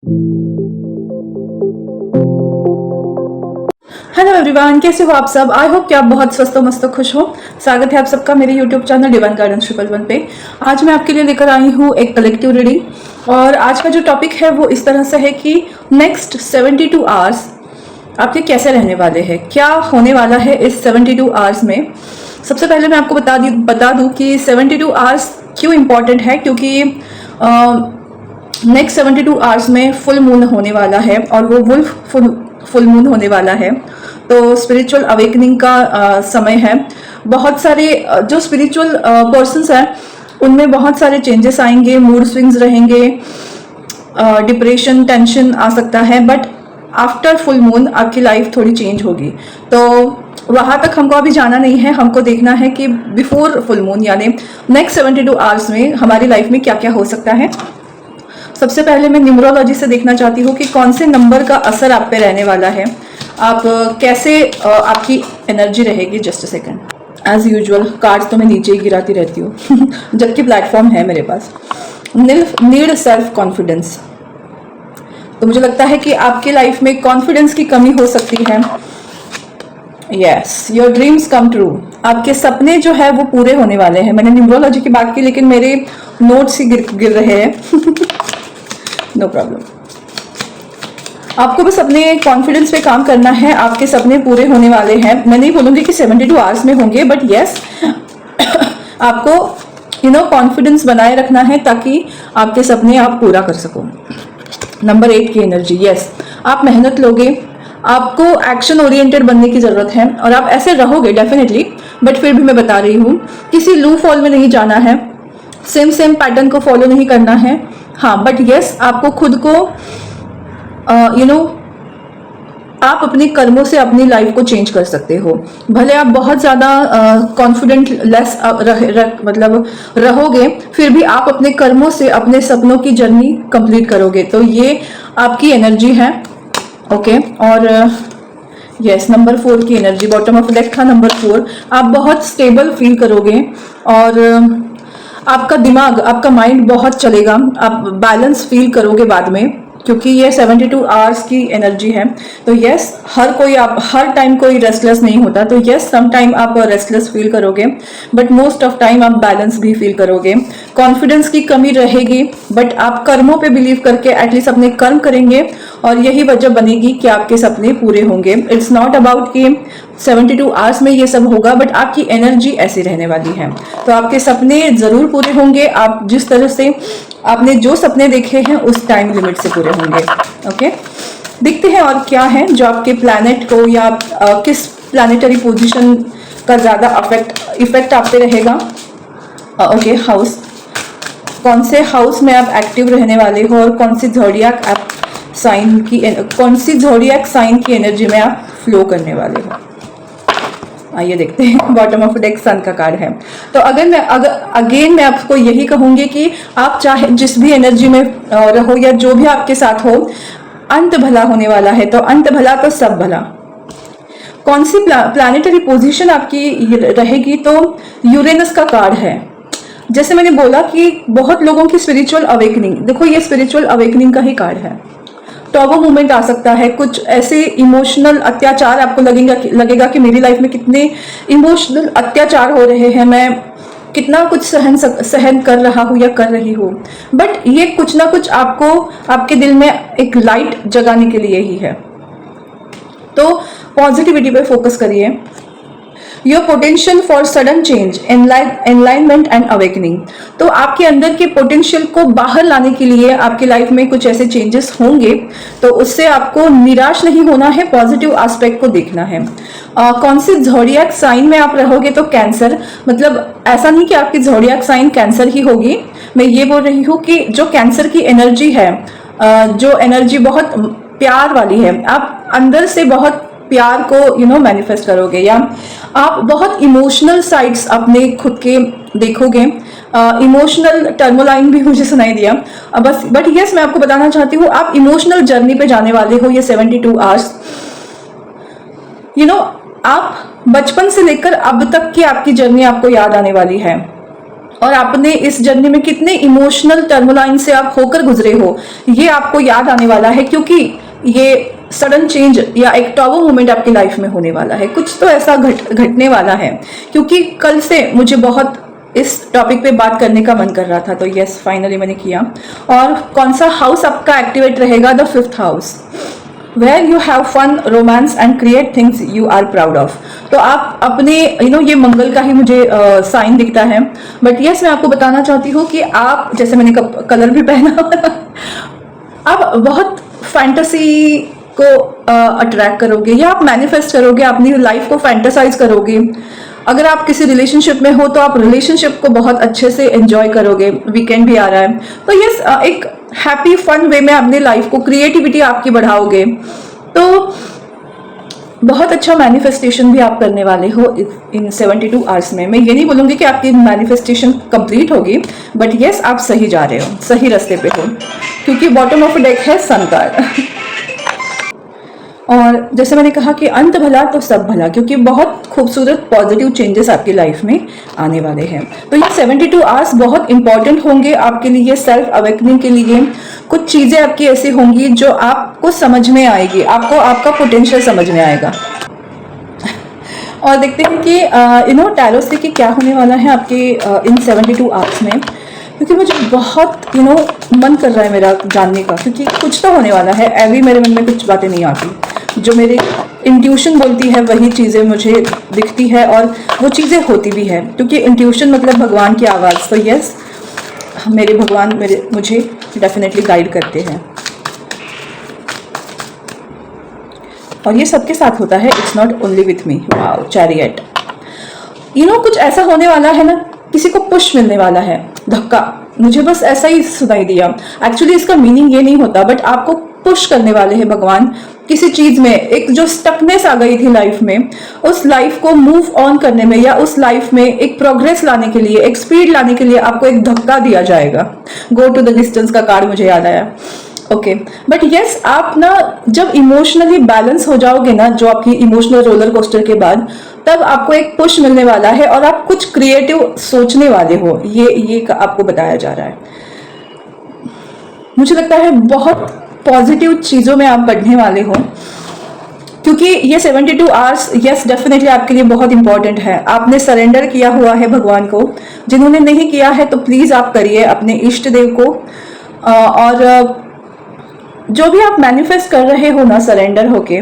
Hello everyone, कैसे हो आप सब। आई होप कि आप बहुत स्वस्थ हो, मस्त खुश हो। स्वागत है आप सबका मेरे यूट्यूब चैनल डिवाइन गाइडेंस 111 पे। आज मैं आपके लिए लेकर आई हूँ एक कलेक्टिव रीडिंग और आज का जो टॉपिक है वो इस तरह से है कि नेक्स्ट 72 आवर्स आपके कैसे रहने वाले हैं, क्या होने वाला है इस 72 आवर्स में। सबसे पहले मैं आपको बता दूं कि 72 आवर्स क्यों इम्पॉर्टेंट है, क्योंकि नेक्स्ट 72 आवर्स में फुल मून होने वाला है और वो वुल्फ फुल मून होने वाला है। तो स्पिरिचुअल अवेकनिंग का समय है। बहुत सारे जो स्पिरिचुअल पर्सन्स हैं उनमें बहुत सारे चेंजेस आएंगे, मूड स्विंग्स रहेंगे, डिप्रेशन टेंशन आ सकता है, बट आफ्टर फुल मून आपकी लाइफ थोड़ी चेंज होगी। तो वहाँ तक हमको अभी जाना नहीं है, हमको देखना है कि बिफोर फुल मून यानी नेक्स्ट 72 आवर्स में हमारी लाइफ में क्या क्या हो सकता है। सबसे पहले मैं न्यूमरोलॉजी से देखना चाहती हूँ कि कौन से नंबर का असर आप पे रहने वाला है, आप कैसे आपकी एनर्जी रहेगी। Just a second. As usual cards तो मैं नीचे ही गिराती रहती हूँ जबकि प्लेटफॉर्म है मेरे पास। Need self confidence. तो मुझे लगता है कि आपकी लाइफ में कॉन्फिडेंस की कमी हो सकती है। Yes, your dreams come true. आपके सपने जो है वो पूरे होने वाले हैं। मैंने न्यूमरोलॉजी की बात की लेकिन मेरे नोट्स ही गिर रहे हैं नो प्रॉब्लम। आपको बस अपने कॉन्फिडेंस पे काम करना है, आपके सपने पूरे होने वाले हैं। मैं नहीं बोलूंगी कि 72 आवर्स में होंगे, बट यस आपको कॉन्फिडेंस बनाए रखना है ताकि आपके सपने आप पूरा कर सको। नंबर 8 की एनर्जी। यस, आप मेहनत लोगे, आपको एक्शन ओरिएंटेड बनने की जरूरत है और आप ऐसे रहोगे डेफिनेटली, बट फिर भी मैं बता रही हूँ किसी लू फॉल में नहीं जाना है, सेम पैटर्न को फॉलो नहीं करना है। हाँ, बट यस आपको खुद को आप अपने कर्मों से अपनी लाइफ को चेंज कर सकते हो। भले आप बहुत ज़्यादा कॉन्फिडेंट लेस मतलब रहोगे, फिर भी आप अपने कर्मों से अपने सपनों की जर्नी कंप्लीट करोगे। तो ये आपकी एनर्जी है। ओके, और यस नंबर 4 की एनर्जी। बॉटम ऑफ डेक था नंबर 4। आप बहुत स्टेबल फील करोगे और आपका दिमाग, आपका माइंड बहुत चलेगा। आप बैलेंस फील करोगे बाद में, क्योंकि ये 72 आवर्स की एनर्जी है। तो यस, हर टाइम कोई रेस्टलेस नहीं होता। तो यस, सम टाइम आप रेस्टलेस फील करोगे, बट मोस्ट ऑफ टाइम आप बैलेंस भी फील करोगे। कॉन्फिडेंस की कमी रहेगी, बट आप कर्मों पे बिलीव करके एटलीस्ट अपने कर्म करेंगे और यही वजह बनेगी कि आपके सपने पूरे होंगे। इट्स नॉट अबाउट कि 72 आवर्स में ये सब होगा, बट आपकी एनर्जी ऐसी रहने वाली है। तो आपके सपने जरूर पूरे होंगे। आप जिस तरह से आपने जो सपने देखे हैं उस टाइम लिमिट से पूरे होंगे। ओके, देखते हैं और क्या है जो आपके प्लैनेट को या किस प्लैनेटरी पोजीशन का ज्यादा इफेक्ट आप पे रहेगा। ओके, हाउस, कौन से हाउस में आप एक्टिव रहने वाले हो और कौन सी जोडियाक साइन की एनर्जी में आप फ्लो करने वाले हो। आइए देखते हैं। बॉटम ऑफ डेक सन का कार्ड है। तो अगर मैं आपको यही कहूंगी कि आप चाहे जिस भी एनर्जी में रहो या जो भी आपके साथ हो, अंत भला होने वाला है। तो अंत भला तो सब भला। कौन सी प्लैनेटरी पोजीशन आपकी रहेगी, तो यूरेनस का कार्ड है। जैसे मैंने बोला कि बहुत लोगों की स्पिरिचुअल अवेकनिंग, देखो ये स्पिरिचुअल अवेकनिंग का ही कार्ड है। टॉबो मूवमेंट आ सकता है, कुछ ऐसे इमोशनल अत्याचार आपको लगेगा कि मेरी लाइफ में कितने इमोशनल अत्याचार हो रहे हैं, मैं कितना कुछ सहन कर रहा हूँ या कर रही हूँ, बट ये कुछ ना कुछ आपको आपके दिल में एक लाइट जगाने के लिए ही है। तो पॉजिटिविटी पे फोकस करिए। Your potential for sudden change, alignment and awakening. तो आपके अंदर के पोटेंशियल को बाहर लाने के लिए आपकी लाइफ में कुछ ऐसे चेंजेस होंगे, तो उससे आपको निराश नहीं होना है, पॉजिटिव एस्पेक्ट को देखना है। कौन सी ज़ोडिएक साइन में आप रहोगे, तो कैंसर। मतलब ऐसा नहीं कि आपकी ज़ोडिएक साइन कैंसर ही होगी, मैं ये बोल रही हूँ कि जो कैंसर की एनर्जी है, जो एनर्जी बहुत प्यार वाली है, आप अंदर से बहुत प्यार को मैनिफेस्ट करोगे, या आप बहुत इमोशनल साइड्स अपने खुद के देखोगे। इमोशनल टर्मोलाइन भी मुझे सुनाई दिया बस, बट यस मैं आपको बताना चाहती हूँ आप इमोशनल जर्नी पे जाने वाले हो ये 72 आवर्स। आप बचपन से लेकर अब तक की आपकी जर्नी आपको याद आने वाली है। और आपने इस जर्नी में कितने इमोशनल टर्मोलाइन से आप होकर गुजरे हो, ये आपको याद आने वाला है, क्योंकि ये सडन चेंज या एक टॉबो मोमेंट आपकी लाइफ में होने वाला है। कुछ तो ऐसा घटने वाला है, क्योंकि कल से मुझे बहुत इस टॉपिक पे बात करने का मन कर रहा था, तो यस फाइनली मैंने किया। और कौन सा हाउस आपका एक्टिवेट रहेगा? The 5th house, where you have fun, romance and create things you are proud of. तो आप अपने ये मंगल का ही मुझे साइन दिखता है, बट यस मैं आपको बताना चाहती हूँ कि आप, जैसे मैंने कलर भी पहना आप बहुत फैंटेसी को अट्रैक्ट करोगे, या आप मैनिफेस्ट करोगे, अपनी लाइफ को फैंटेसाइज करोगे। अगर आप किसी रिलेशनशिप में हो तो आप रिलेशनशिप को बहुत अच्छे से एंजॉय करोगे। वीकेंड भी आ रहा है, तो यस एक हैप्पी फन वे में अपनी लाइफ को, क्रिएटिविटी आपकी बढ़ाओगे, तो बहुत अच्छा मैनिफेस्टेशन भी आप करने वाले हो इन 72 आवर्स में। मैं ये नहीं बोलूँगी कि आपकी मैनिफेस्टेशन कंप्लीट होगी, बट यस आप सही जा रहे हो, सही रास्ते पे हो, क्योंकि बॉटम ऑफ डेक है सन कार्ड। और जैसे मैंने कहा कि अंत भला तो सब भला, क्योंकि बहुत खूबसूरत पॉजिटिव चेंजेस आपकी लाइफ में आने वाले हैं। तो ये 72 आवर्स बहुत इंपॉर्टेंट होंगे आपके लिए, सेल्फ अवेकनिंग के लिए। कुछ चीज़ें आपकी ऐसी होंगी जो आपको समझ में आएगी, आपको आपका पोटेंशियल समझ में आएगा। और देखते हैं कि टैरो से कि क्या होने वाला है आपके इन 72 आवर्स में, क्योंकि मुझे बहुत मन कर रहा है मेरा जानने का, क्योंकि कुछ तो होने वाला है। अभी मेरे मन में कुछ बातें नहीं आती, जो मेरी इंट्यूशन बोलती है वही चीज़ें मुझे दिखती है, और वो चीज़ें होती भी है, क्योंकि इंट्यूशन मतलब भगवान की आवाज़। तो यस मेरे भगवान मुझे डेफिनेटली गाइड करते हैं, और ये सबके साथ होता है, it's not only with me. Wow, chariot. कुछ ऐसा होने वाला है ना, किसी को पुश मिलने वाला है, धक्का। मुझे बस ऐसा ही सुनाई दिया, एक्चुअली इसका मीनिंग ये नहीं होता, बट आपको पुश करने वाले हैं भगवान किसी चीज में। एक जो स्टकनेस आ गई थी लाइफ में, उस लाइफ को मूव ऑन करने में, या उस लाइफ में एक प्रोग्रेस लाने के लिए, एक स्पीड लाने के लिए आपको एक धक्का दिया जाएगा। गो टू द डिस्टेंस का कार्ड मुझे याद आया। ओके, बट यस आप ना जब इमोशनली बैलेंस हो जाओगे ना, जो आपकी इमोशनल रोलर कोस्टर के बाद, तब आपको एक पुश मिलने वाला है और आप कुछ क्रिएटिव सोचने वाले हो। ये आपको बताया जा रहा है। मुझे लगता है बहुत पॉजिटिव चीजों में आप बढ़ने वाले हो, क्योंकि ये 72 आवर्स यस डेफिनेटली आपके लिए बहुत इंपॉर्टेंट है। आपने सरेंडर किया हुआ है भगवान को। जिन्होंने नहीं किया है तो प्लीज आप करिए अपने इष्ट देव को। और जो भी आप मैनिफेस्ट कर रहे हो ना सरेंडर होके,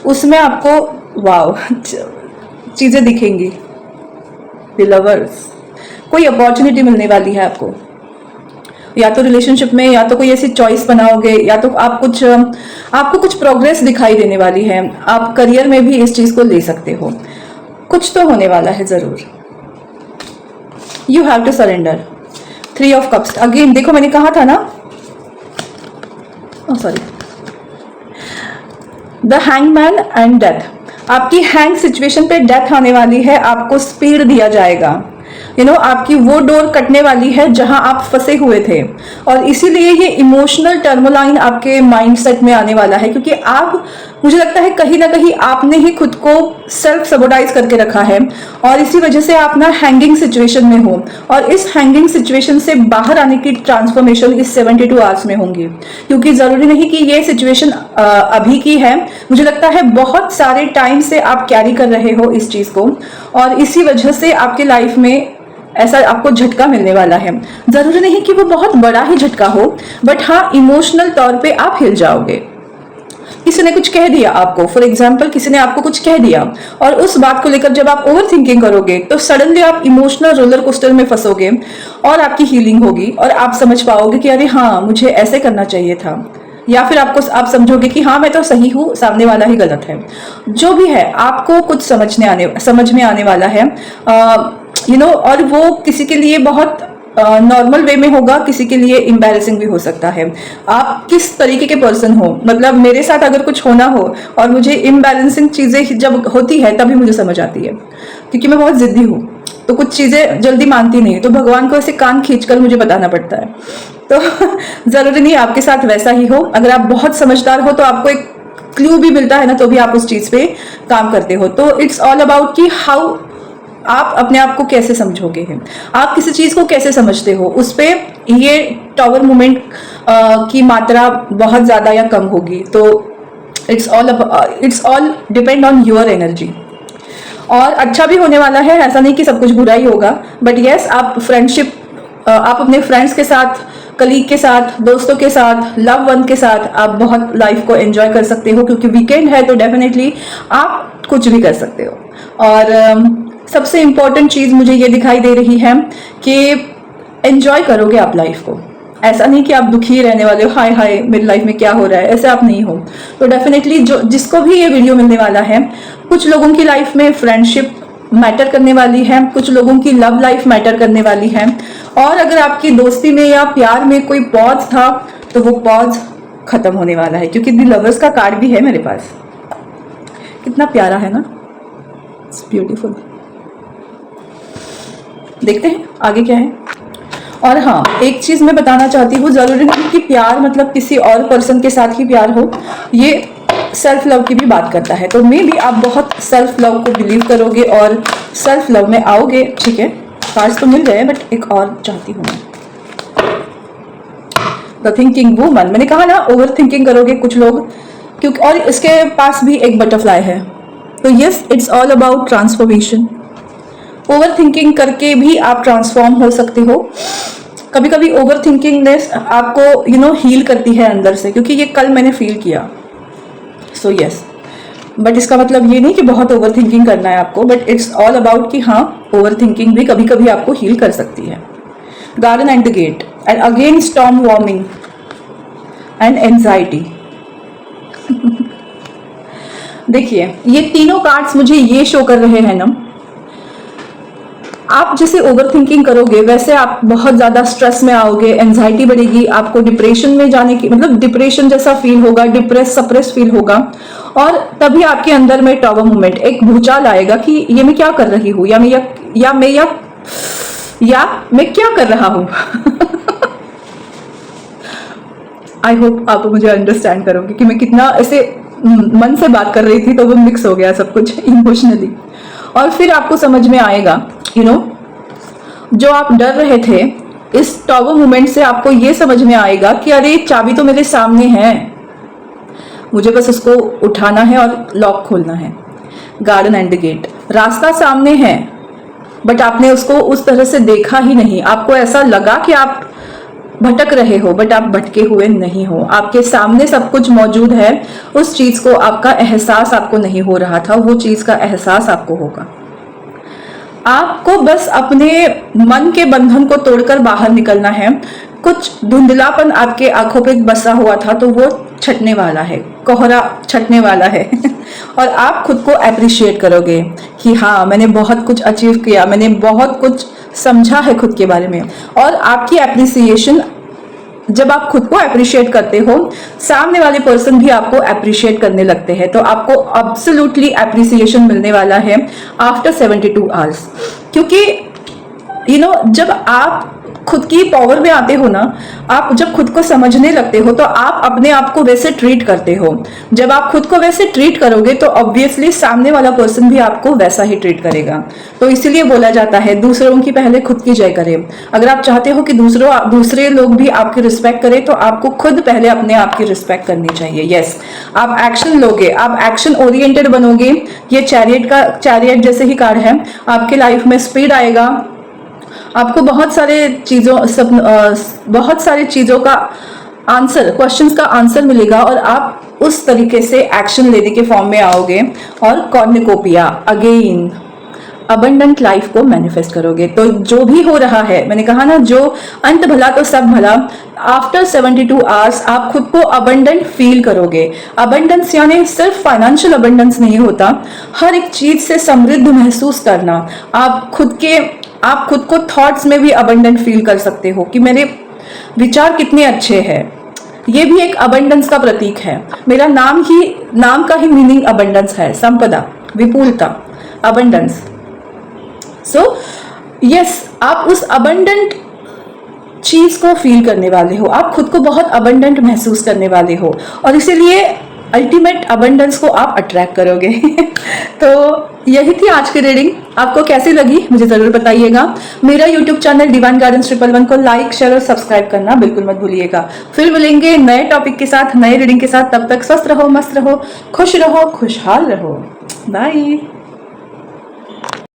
उसमें आपको वाव चीजें दिखेंगी। लवर्स, कोई अपॉर्चुनिटी मिलने वाली है आपको, या तो रिलेशनशिप में, या तो कोई ऐसी चॉइस बनाओगे, या तो आपको कुछ प्रोग्रेस दिखाई देने वाली है। आप करियर में भी इस चीज को ले सकते हो। कुछ तो होने वाला है जरूर। You have to surrender. 3 of cups again, देखो मैंने कहा था ना, sorry, the hangman and death. आपकी हैंग सिचुएशन पे डेथ आने वाली है, आपको स्पीड दिया जाएगा। आपकी वो डोर कटने वाली है जहां आप फंसे हुए थे, और इसीलिए ये इमोशनल टर्मोलाइन आपके माइंडसेट में आने वाला है, क्योंकि आप, मुझे लगता है कहीं ना कहीं आपने ही खुद को सेल्फ सबोटाइज करके रखा है, और इसी वजह से आप ना हैंगिंग सिचुएशन में हो। और इस हैंगिंग सिचुएशन से बाहर आने की ट्रांसफॉर्मेशन इस 72 आवर्स में होंगी, क्योंकि जरूरी नहीं कि ये सिचुएशन अभी की है। मुझे लगता है बहुत सारे टाइम से आप कैरी कर रहे हो इस चीज को, और इसी वजह से आपके लाइफ में ऐसा आपको झटका मिलने वाला है। जरूरी नहीं कि वो बहुत बड़ा ही झटका हो, बट हाँ इमोशनल तौर पे आप हिल जाओगे। किसी ने कुछ कह दिया आपको, फॉर एग्जाम्पल किसी ने आपको कुछ कह दिया, और उस बात को लेकर जब आप ओवर थिंकिंग करोगे तो सडनली आप इमोशनल रोलर कोस्टर में फंसोगे, और आपकी हीलिंग होगी, और आप समझ पाओगे कि अरे हाँ मुझे ऐसे करना चाहिए था, या फिर आप समझोगे कि हाँ मैं तो सही हूँ, सामने वाला ही गलत है। जो भी है आपको कुछ समझ में आने वाला है। और वो किसी के लिए बहुत नॉर्मल वे में होगा, किसी के लिए एम्बैरेसिंग भी हो सकता है। आप किस तरीके के पर्सन हो, मतलब मेरे साथ अगर कुछ होना हो और मुझे इम्बैलेंसिंग चीजें जब होती है तभी मुझे समझ आती है, क्योंकि मैं बहुत जिद्दी हूँ, तो कुछ चीजें जल्दी मानती नहीं, तो भगवान को ऐसे कान खींचकर मुझे बताना पड़ता है। तो जरूरी नहीं आपके साथ वैसा ही हो। अगर आप बहुत समझदार हो तो आपको एक क्लू भी मिलता है ना, तो भी आप उस चीज पे काम करते हो। तो इट्स ऑल अबाउट कि हाउ आप अपने आप को कैसे समझोगे हैं, आप किसी चीज़ को कैसे समझते हो, उस पर ये टॉवर मूवमेंट की मात्रा बहुत ज़्यादा या कम होगी। तो it's all depend on your energy. और अच्छा भी होने वाला है, ऐसा नहीं कि सब कुछ बुरा ही होगा, बट येस आप फ्रेंडशिप, आप अपने फ्रेंड्स के साथ, कलीग के साथ, दोस्तों के साथ, लव वन के साथ आप बहुत लाइफ को एंजॉय कर सकते हो, क्योंकि वीकेंड है तो डेफिनेटली आप कुछ भी कर सकते हो। और सबसे इम्पॉर्टेंट चीज़ मुझे ये दिखाई दे रही है कि एंजॉय करोगे आप लाइफ को। ऐसा नहीं कि आप दुखी रहने वाले हो, हाय हाय मेरी लाइफ में क्या हो रहा है, ऐसे आप नहीं हो। तो डेफिनेटली जिसको भी ये वीडियो मिलने वाला है, कुछ लोगों की लाइफ में फ्रेंडशिप मैटर करने वाली है, कुछ लोगों की लव लाइफ मैटर करने वाली है, और अगर आपकी दोस्ती में या प्यार में कोई पॉज था तो वो पॉज खत्म होने वाला है, क्योंकि दी लवर्स का कार्ड भी है मेरे पास। कितना प्यारा है ना, इट्स ब्यूटीफुल। देखते हैं आगे क्या है। और हाँ, एक चीज मैं बताना चाहती हूँ, जरूरी नहीं कि प्यार मतलब किसी और पर्सन के साथ ही प्यार हो, ये सेल्फ लव की भी बात करता है। तो मे भी आप बहुत सेल्फ लव को बिलीव करोगे और सेल्फ लव में आओगे। ठीक है, कार्ड्स तो मिल गए, बट एक और चाहती हूँ मैं। द थिंकिंग वूमन, मैंने कहा ना ओवर थिंकिंग करोगे कुछ लोग, क्योंकि और इसके पास भी एक बटरफ्लाई है। तो yes, it's all about transformation. Over thinking करके भी आप ट्रांसफॉर्म हो सकते हो। कभी कभी ओवर थिंकिंगनेस आपको हील करती है अंदर से, क्योंकि ये कल मैंने फील किया। सो यस, बट इसका मतलब ये नहीं कि बहुत ओवर थिंकिंग करना है आपको, बट इट्स ऑल अबाउट कि हाँ, ओवर थिंकिंग भी कभी कभी आपको हील कर सकती है। Garden and the gate, and again storm warming and anxiety. देखिए, ये तीनों कार्ड्स मुझे ये शो कर रहे हैं ना, आप जैसे ओवर थिंकिंग करोगे वैसे आप बहुत ज्यादा स्ट्रेस में आओगे, एंजाइटी बढ़ेगी, आपको डिप्रेशन में जाने की मतलब डिप्रेशन जैसा फील होगा, सप्रेस फील होगा, और तभी आपके अंदर में टॉवर मूवमेंट, एक भूचाल आएगा कि ये मैं क्या कर रही हूँ, या मैं क्या कर रहा हूँ। आई होप आप मुझे अंडरस्टैंड करोगे कि मैं कितना ऐसे मन से बात कर रही थी, तो वो मिक्स हो गया सब कुछ इमोशनली। और फिर आपको समझ में आएगा जो आप डर रहे थे, इस टॉवर मूवमेंट से आपको ये समझ में आएगा कि अरे चाबी तो मेरे सामने है, मुझे बस उसको उठाना है और लॉक खोलना है। गार्डन एंड द गेट, रास्ता सामने है, बट आपने उसको उस तरह से देखा ही नहीं। आपको ऐसा लगा कि आप भटक रहे हो, बट आप भटके हुए नहीं हो, आपके सामने सब कुछ मौजूद है। उस चीज को आपका एहसास आपको नहीं हो रहा था, वो चीज का एहसास आपको होगा। आपको बस अपने मन के बंधन को तोड़कर बाहर निकलना है। कुछ धुंधलापन आपके आंखों पे बसा हुआ था, तो वो छटने वाला है, कोहरा छटने वाला है। और आप खुद को अप्रिशिएट करोगे कि हाँ, मैंने बहुत कुछ अचीव किया, मैंने बहुत कुछ समझा है खुद के बारे में। और आपकी एप्रिसिएशन, जब आप खुद को अप्रिशिएट करते हो, सामने वाले पर्सन भी आपको अप्रिशिएट करने लगते हैं। तो आपको एब्सोल्युटली अप्रिसिएशन मिलने वाला है आफ्टर 72 आवर्स। क्योंकि जब आप खुद की पावर में आते हो ना, आप जब खुद को समझने लगते हो, तो आप अपने आप को वैसे ट्रीट करते हो। जब आप खुद को वैसे ट्रीट करोगे तो ऑब्वियसली सामने वाला पर्सन भी आपको वैसा ही ट्रीट करेगा। तो इसीलिए बोला जाता है, दूसरों की पहले खुद की जय करें। अगर आप चाहते हो कि दूसरे लोग भी आपकी रिस्पेक्ट करें, तो आपको खुद पहले अपने आप की रिस्पेक्ट करनी चाहिए। यस, आप एक्शन लोगे, आप एक्शन ओरिएंटेड बनोगे। ये चैरियट जैसे ही कार्ड है, आपके लाइफ में स्पीड आएगा, आपको बहुत सारी चीजों का आंसर, क्वेश्चंस का आंसर मिलेगा, और आप उस तरीके से एक्शन लेने के फॉर्म में आओगे और कॉर्निकोपिया अगेन अबंडेंट लाइफ को मैनिफेस्ट करोगे। तो जो भी हो रहा है, मैंने कहा ना, जो अंत भला तो सब भला, आफ्टर 72 आवर्स आप खुद को अबंडेंट फील करोगे। अबंडेंस यानी सिर्फ फाइनेंशियल अबंडेंस नहीं होता, हर एक चीज से समृद्ध महसूस करना। आप खुद को थॉट्स में भी अबंडेंट फील कर सकते हो कि मेरे विचार कितने अच्छे हैं। ये भी एक अबंडेंस का प्रतीक है। मेरा नाम का ही मीनिंग अबंडेंस है, संपदा, विपुलता, अबंडेंस। सो यस, आप उस अबंडेंट चीज को फील करने वाले हो, आप खुद को बहुत अबंडेंट महसूस करने वाले हो, और इसीलिए अल्टीमेट अबंडेंस को आप अट्रैक्ट करोगे। तो यही थी आज की रीडिंग। आपको कैसी लगी मुझे जरूर बताइएगा। मेरा यूट्यूब चैनल डिवाइन गाइडेंस 111 को लाइक, शेयर और सब्सक्राइब करना बिल्कुल मत भूलिएगा। फिर मिलेंगे नए टॉपिक के साथ, नए रीडिंग के साथ। तब तक स्वस्थ रहो, मस्त रहो, खुश रहो, खुशहाल रहो। बाय।